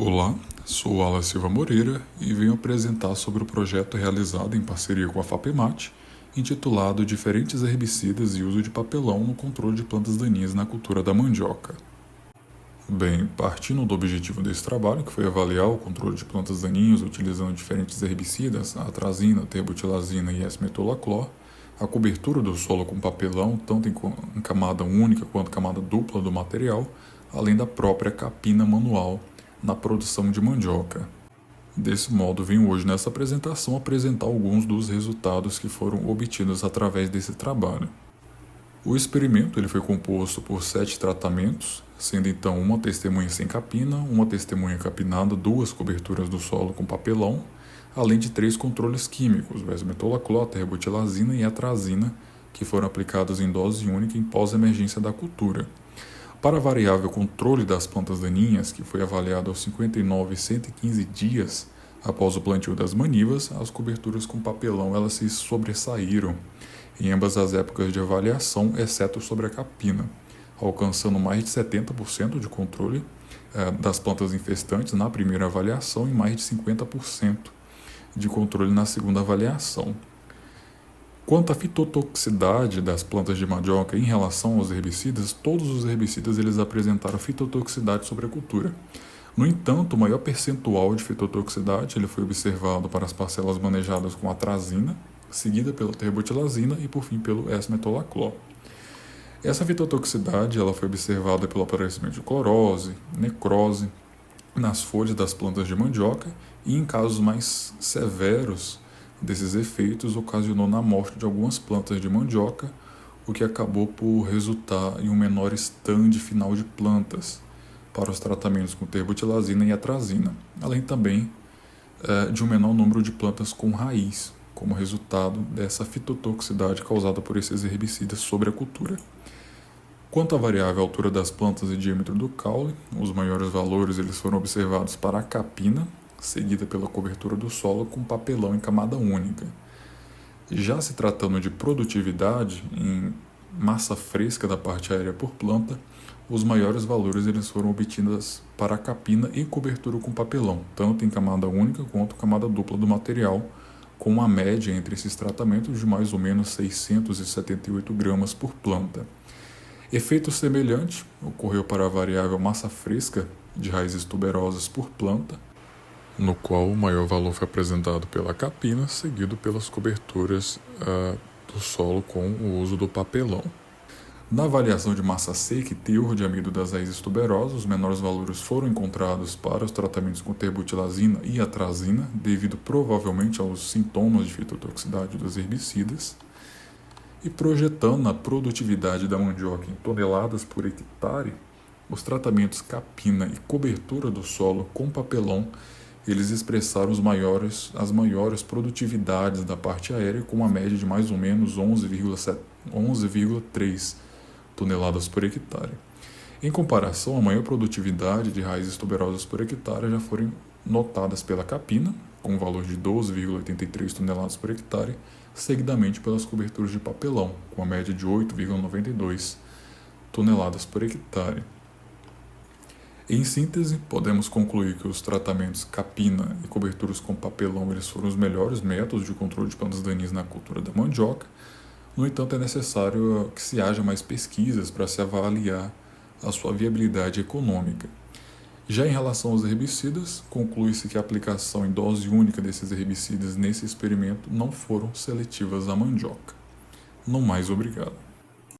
Olá, sou Alan Silva Moreira e venho apresentar sobre o projeto realizado em parceria com a FAPEMAT, intitulado Diferentes herbicidas e uso de papelão no controle de plantas daninhas na cultura da mandioca. Bem, partindo do objetivo desse trabalho, que foi avaliar o controle de plantas daninhas utilizando diferentes herbicidas, a atrazina, terbutilazina e S-metolaclor, a cobertura do solo com papelão, tanto em camada única quanto camada dupla do material, além da própria capina manual na produção de mandioca. Desse modo, venho hoje nessa apresentação apresentar alguns dos resultados que foram obtidos através desse trabalho. O experimento ele foi composto por 7 tratamentos, sendo então uma testemunha sem capina, uma testemunha capinada, 2 coberturas do solo com papelão, além de 3 controles químicos, o S-metolaclor, terbutilazina e atrazina, que foram aplicados em dose única em pós-emergência da cultura. Para a variável controle das plantas daninhas, que foi avaliada aos 59 e 115 dias após o plantio das manivas, as coberturas com papelão elas se sobressaíram em ambas as épocas de avaliação, exceto sobre a capina, alcançando mais de 70% de controle das plantas infestantes na primeira avaliação e mais de 50% de controle na segunda avaliação. Quanto à fitotoxicidade das plantas de mandioca em relação aos herbicidas, todos os herbicidas eles apresentaram fitotoxicidade sobre a cultura. No entanto, o maior percentual de fitotoxicidade ele foi observado para as parcelas manejadas com atrazina, seguida pela terbutilazina e, por fim, pelo S-metolaclor. Essa fitotoxicidade ela foi observada pelo aparecimento de clorose, necrose nas folhas das plantas de mandioca e, em casos mais severos desses efeitos, ocasionou na morte de algumas plantas de mandioca, o que acabou por resultar em um menor stand final de plantas para os tratamentos com terbutilazina e atrazina, além também de um menor número de plantas com raiz, como resultado dessa fitotoxicidade causada por esses herbicidas sobre a cultura. Quanto à variável altura das plantas e diâmetro do caule, os maiores valores eles foram observados para a capina, seguida pela cobertura do solo com papelão em camada única. Já se tratando de produtividade, em massa fresca da parte aérea por planta, os maiores valores eles foram obtidos para a capina e cobertura com papelão, tanto em camada única quanto camada dupla do material, com uma média entre esses tratamentos de mais ou menos 678 gramas por planta. Efeito semelhante ocorreu para a variável massa fresca de raízes tuberosas por planta, no qual o maior valor foi apresentado pela capina, seguido pelas coberturas do solo com o uso do papelão. Na avaliação de massa seca e teor de amido das raízes tuberosas, os menores valores foram encontrados para os tratamentos com terbutilazina e atrazina, devido provavelmente aos sintomas de fitotoxicidade dos herbicidas. E projetando a produtividade da mandioca em toneladas por hectare, os tratamentos capina e cobertura do solo com papelão eles expressaram as maiores produtividades da parte aérea, com uma média de mais ou menos 11,3 toneladas por hectare. Em comparação, a maior produtividade de raízes tuberosas por hectare já foram notadas pela capina, com um valor de 12,83 toneladas por hectare, seguidamente pelas coberturas de papelão, com a média de 8,92 toneladas por hectare. Em síntese, podemos concluir que os tratamentos capina e coberturas com papelão eles foram os melhores métodos de controle de plantas daninhas na cultura da mandioca. No entanto, é necessário que se haja mais pesquisas para se avaliar a sua viabilidade econômica. Já em relação aos herbicidas, conclui-se que a aplicação em dose única desses herbicidas nesse experimento não foram seletivas à mandioca. No mais, obrigado.